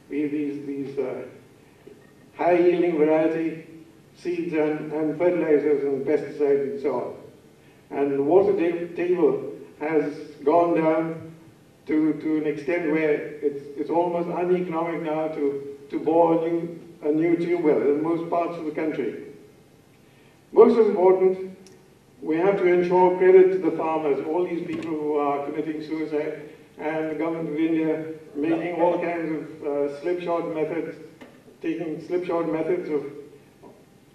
these high-yielding variety seeds and fertilizers and pesticides and so on. And the water table has gone down to an extent where it's almost uneconomic now to bore a new tube well in most parts of the country. Most important, we have to ensure credit to the farmers, all these people who are committing suicide, and the government of India making all kinds of slipshod methods, taking slipshod methods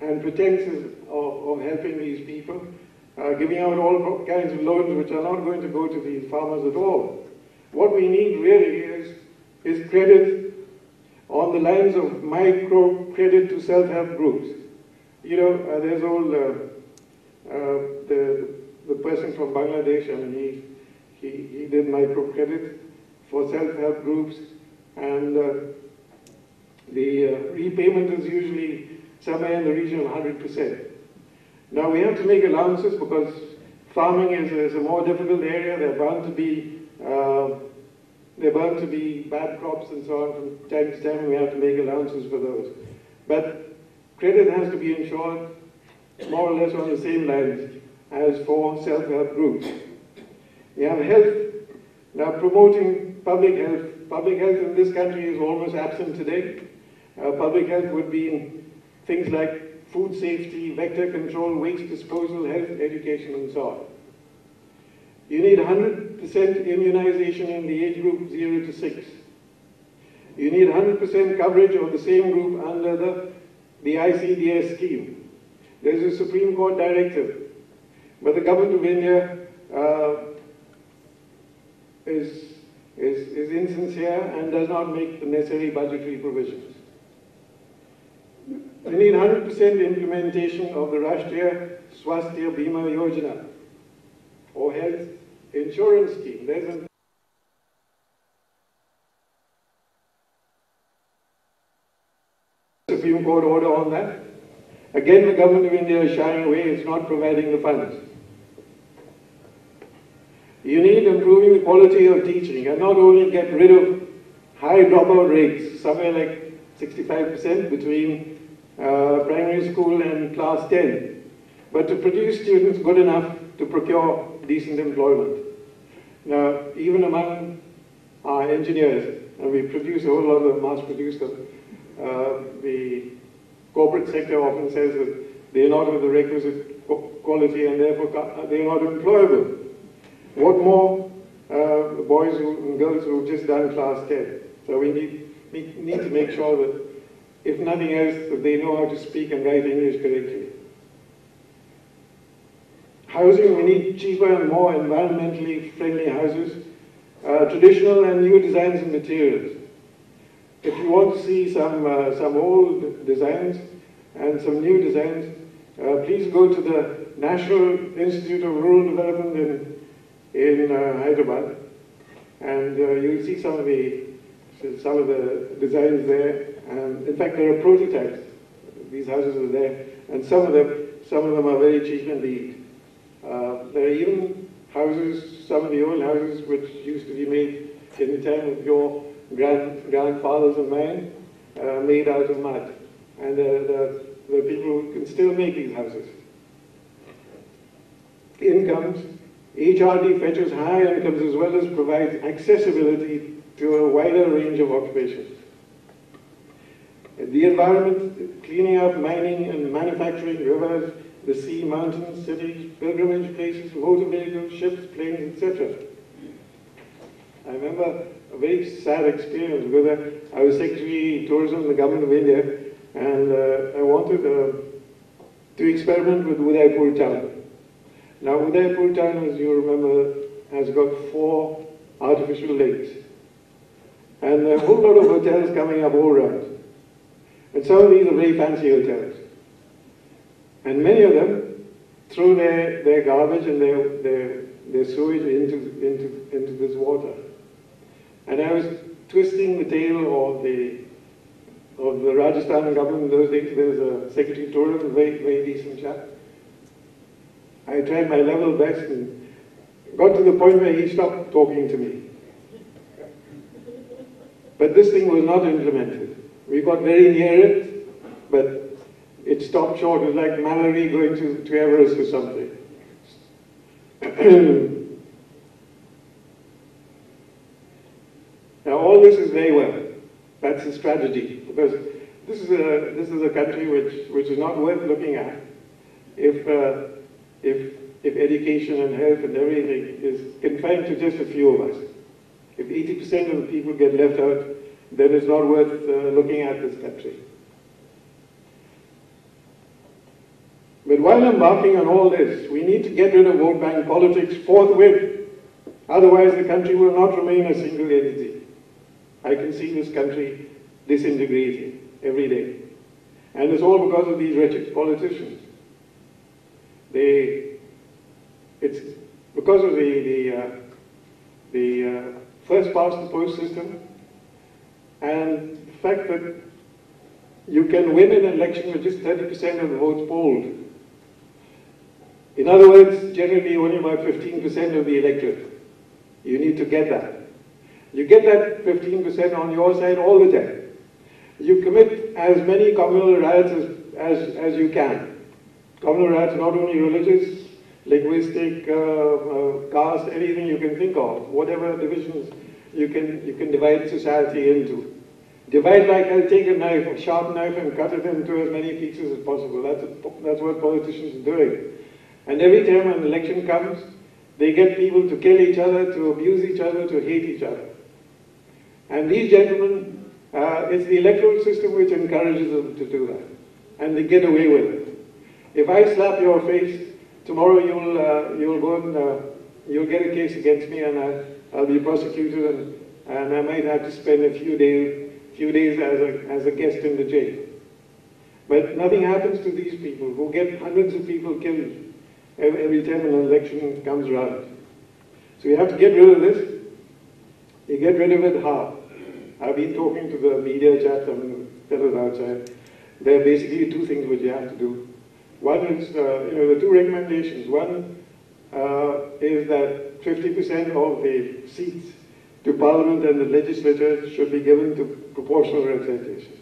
and pretenses of helping these people, giving out all kinds of loans which are not going to go to these farmers at all. What we need really is credit on the lines of micro credit to self-help groups. You know, there's all the person from Bangladesh, and he did micro credit for self-help groups, and the repayment is usually somewhere in the region of 100%. Now we have to make allowances because farming is a more difficult area. There are bound to be bad crops and so on from time to time, and we have to make allowances for those. But credit has to be ensured more or less on the same lines as for self-help groups. We have health. Now promoting public health. Public health in this country is almost absent today. Public health would be things like food safety, vector control, waste disposal, health education, and so on. You need 100% immunization in the age group 0 to 6. You need 100% coverage of the same group under the ICDS scheme. There's a Supreme Court directive, but the government of India is insincere and does not make the necessary budgetary provisions. We need 100% implementation of the Rashtriya Swasthya Bima Yojana, or health insurance scheme. There's a Supreme Court order on that. Again, the government of India is shying away. It's not providing the funds. You need improving the quality of teaching, and not only get rid of high dropout rates, somewhere like 65% between primary school and class 10, but to produce students good enough to procure decent employment. Now, even among our engineers, and we produce a whole lot of mass produce them, the corporate sector often says that they are not of the requisite quality and therefore they are not employable. What more boys and girls who have just done class 10? So we need to make sure that, if nothing else, that they know how to speak and write English correctly. Housing, we need cheaper and more environmentally friendly houses, traditional and new designs and materials. If you want to see some old designs and some new designs, please go to the National Institute of Rural Development in Hyderabad, and you'll see some of the designs there. And in fact, there are prototypes. These houses are there, and some of them are very cheap indeed. There are even houses, some of the old houses which used to be made in the time of your grandfathers and mine, made out of mud. And there are people who can still make these houses. Incomes. HRD fetches high incomes as well as provides accessibility to a wider range of occupations. The environment, cleaning up, mining and manufacturing, rivers, the sea, mountains, cities, pilgrimage places, motor vehicles, ships, planes, etc. I remember a very sad experience where I was Secretary of Tourism in the Government of India, and I wanted to experiment with Udaipur town. Now Udaipur town, as you remember, has got 4 artificial lakes, and a whole lot of hotels coming up all around. And some of these are very fancy hotels. And many of them throw their garbage and their sewage into this water. And I was twisting the tail of the Rajasthan government in those days. There was a Secretary of Tourism, a very, very decent chap. I tried my level best and got to the point where he stopped talking to me. But this thing was not implemented. We got very near it, but it stopped short. It was like Mallory going to Everest or something. Now all this is very well. That's the strategy, because this is a country which is not worth looking at if education and health and everything is confined to just a few of us. If 80% of the people get left out, then it's not worth looking at this country. But while embarking on all this, we need to get rid of vote bank politics forthwith. Otherwise, the country will not remain a single entity. I can see this country disintegrating every day. And it's all because of these wretched politicians. It's because of the first past the post system, and the fact that you can win an election with just 30% of the votes polled. In other words, generally only about 15% of the electorate. You need to get that. You get that 15% on your side all the time. You commit as many communal riots as you can. Communal riots, not only religious, linguistic, caste, anything you can think of, whatever divisions you can divide society into. Divide like I'll take a knife, a sharp knife, and cut it into as many pieces as possible. That's what politicians are doing. And every time an election comes, they get people to kill each other, to abuse each other, to hate each other. And these gentlemen, it's the electoral system which encourages them to do that. And they get away with it. If I slap your face, tomorrow you'll go and you'll get a case against me, and I'll be prosecuted, and I might have to spend a few days as a guest in the jail. But nothing happens to these people who get hundreds of people killed every time an election comes around. So you have to get rid of this. You get rid of it how? I've been talking to the media chaps and fellows outside. There are basically two things which you have to do. One is, the two recommendations. One is that 50% of the seats to Parliament and the legislature should be given to proportional representation.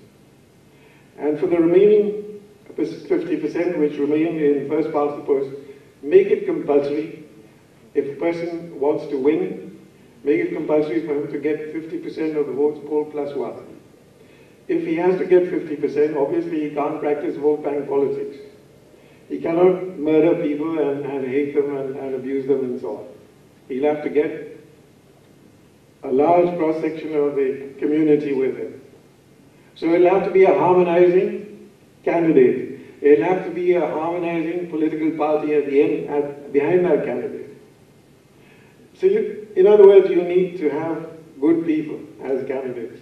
And for the remaining 50% which remain in first past the post, make it compulsory. If a person wants to win, make it compulsory for him to get 50% of the votes polled plus one. If he has to get 50%, obviously he can't practice vote bank politics. He cannot murder people and hate them and abuse them and so on. He'll have to get a large cross-section of the community with him. So it'll have to be a harmonizing candidate. It'll have to be a harmonizing political party at the end, behind that candidate. So in other words, you need to have good people as candidates.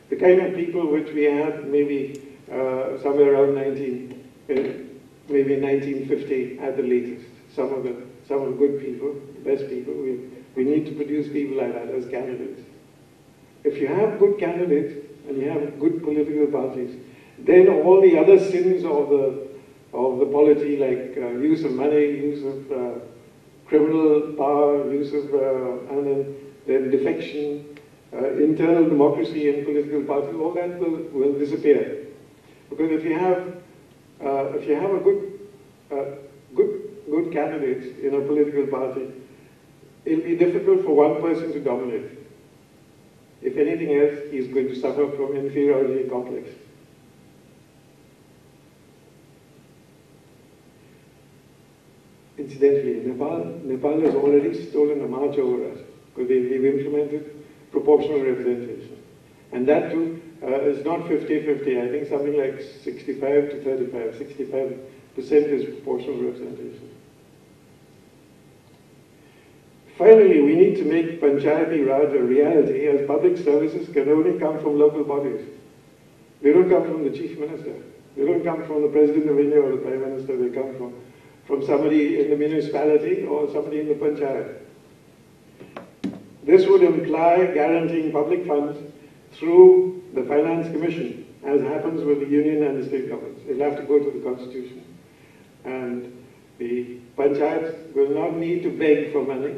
The kind of people which we had maybe somewhere around 1950 at the latest. Some of the good people, the best people. We need to produce people like that as candidates. If you have good candidates and you have good political parties, then all the other sins of the polity, like use of money, use of criminal power, use of and then defection, internal democracy in political parties, all that will disappear. Because if you have a good candidates in a political party, it'll be difficult for one person to dominate. If anything else, he's going to suffer from inferiority complex. Incidentally, Nepal has already stolen a march over us because they've implemented proportional representation. And that too is not 50-50, I think something like 65 to 35. 65% is proportional representation. Finally, we need to make Panchayati Raj a reality, as public services can only come from local bodies. They don't come from the Chief Minister. They don't come from the President of India or the Prime Minister. They come from somebody in the municipality or somebody in the Panchayat. This would imply guaranteeing public funds through the Finance Commission, as happens with the union and the state governments. It'll have to go to the Constitution. And the Panchayats will not need to beg for money,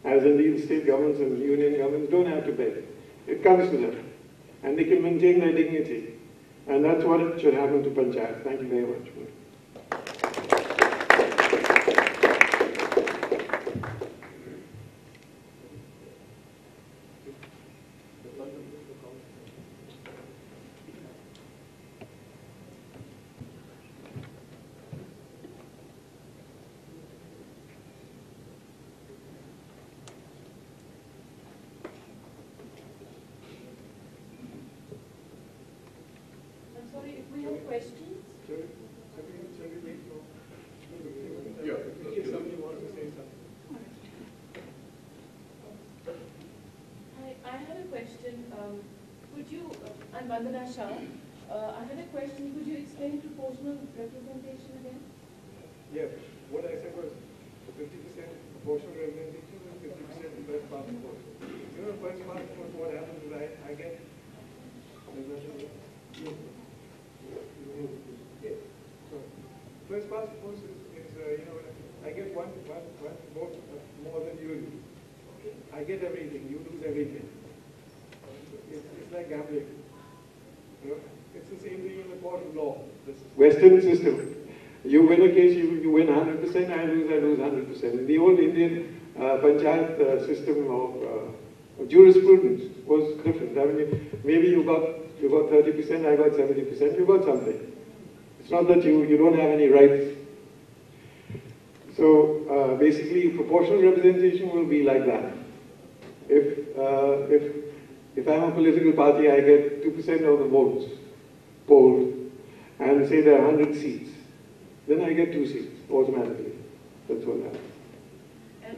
as indeed state governments and union governments don't have to beg. It comes to them. And they can maintain their dignity. And that's what should happen to panchayats. Thank you very much. If we have questions? Yeah. If somebody wants to say something. I had a question. Could you, I'm Vandana Shah. I had a question. Could you explain proportional representation again? Yeah. What I said was 50% proportional representation and 50% first past the post. You know, first past the post, what happens is I get. Yeah. So, first past the post is I get one vote more than you do. I get everything, you lose everything. It's like gambling. You know? It's the same thing in the court of law. This Western system. You win a case, you win 100%, I lose 100%. The old Indian panchayat system of jurisprudence was different. I mean, maybe you got 30%, I got 70%, you got something. It's not that you don't have any rights. So basically, proportional representation will be like that. If I'm a political party, I get 2% of the votes polled, and say there are 100 seats, then I get 2 seats automatically. That's what happens. And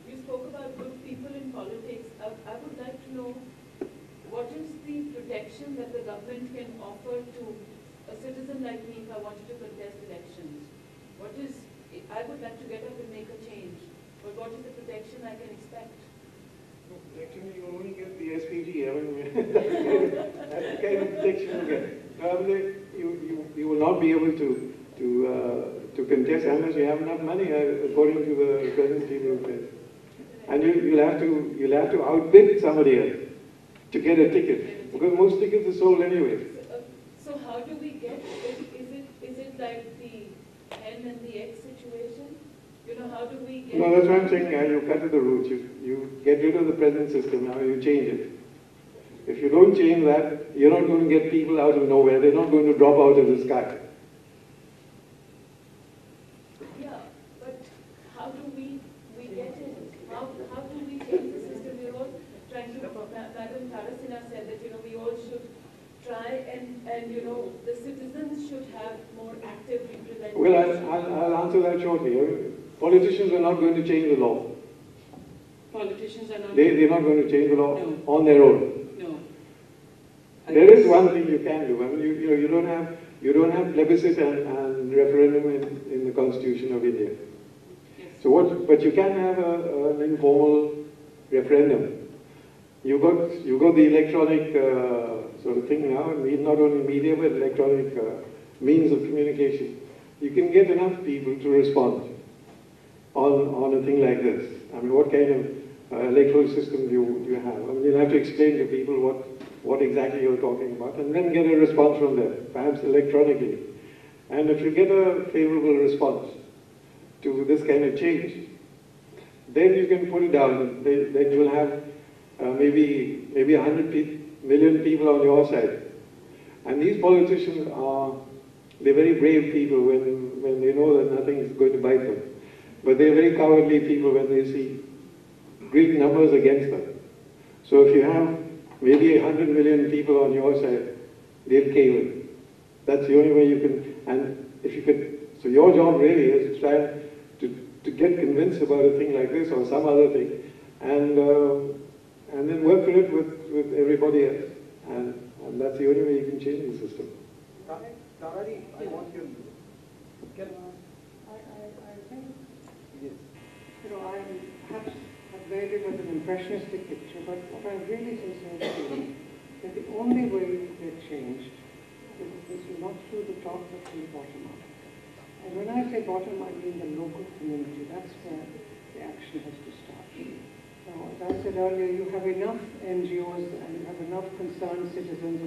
you spoke about good people in politics. I would like to know, what is the protection that the government can offer to a citizen like me if I wanted to contest elections? I would like to get up and make a change, but what is the protection I can expect? No protection, you only get the SPG. I mean, that's the kind of protection you get. You will not be able to contest unless you have enough money, according to the present state of affairs. And you'll have to outbid somebody else to get a ticket, because most tickets are sold anyway. So how do we get? Is it like the hen and the egg situation? You know, how do we get? No, that's what I'm saying. You cut to the roots. You get rid of the present system. Now you change it. If you don't change that, you're not going to get people out of nowhere. They're not going to drop out of the sky. Yeah, but how do we get it? How do we change the system? We're all trying to. Madam Tarasina said that we all should try and the citizens should have more active representation. Well, I'll answer that shortly. Politicians are not going to change the law. Politicians are not. They're not going to change the law on their own. No. There is one thing you can do. I mean, you don't have plebiscite and referendum in the Constitution of India. Yes. So but you can have an informal referendum. You got the electronic sort of thing now, not only media but electronic means of communication. You can get enough people to respond on a thing like this. I mean, what kind of electoral system do you have? I mean, you'll have to explain to people what exactly you're talking about, and then get a response from them, perhaps electronically. And if you get a favorable response to this kind of change, then you can put it down. Then you'll have maybe 100 million people on your side. And these politicians they're very brave people when they know that nothing is going to bite them. But they're very cowardly people when they see great numbers against them. So if you have maybe 100 million people on your side, they'll cave in. That's the only way you can. And if you could, so your job really is to try to get convinced about a thing like this or some other thing, and then work for it with everybody else. And that's the only way you can change the system. Tarari, I want you to get. I think, yes. I perhaps have made it with an impressionistic picture, but what I really sincerely believe that the only way you get changed is not through the top but through the bottom up. And when I say bottom, I mean the local community. That's where the action has to start. Now, as I said earlier, you have enough NGOs and you have enough concerned citizens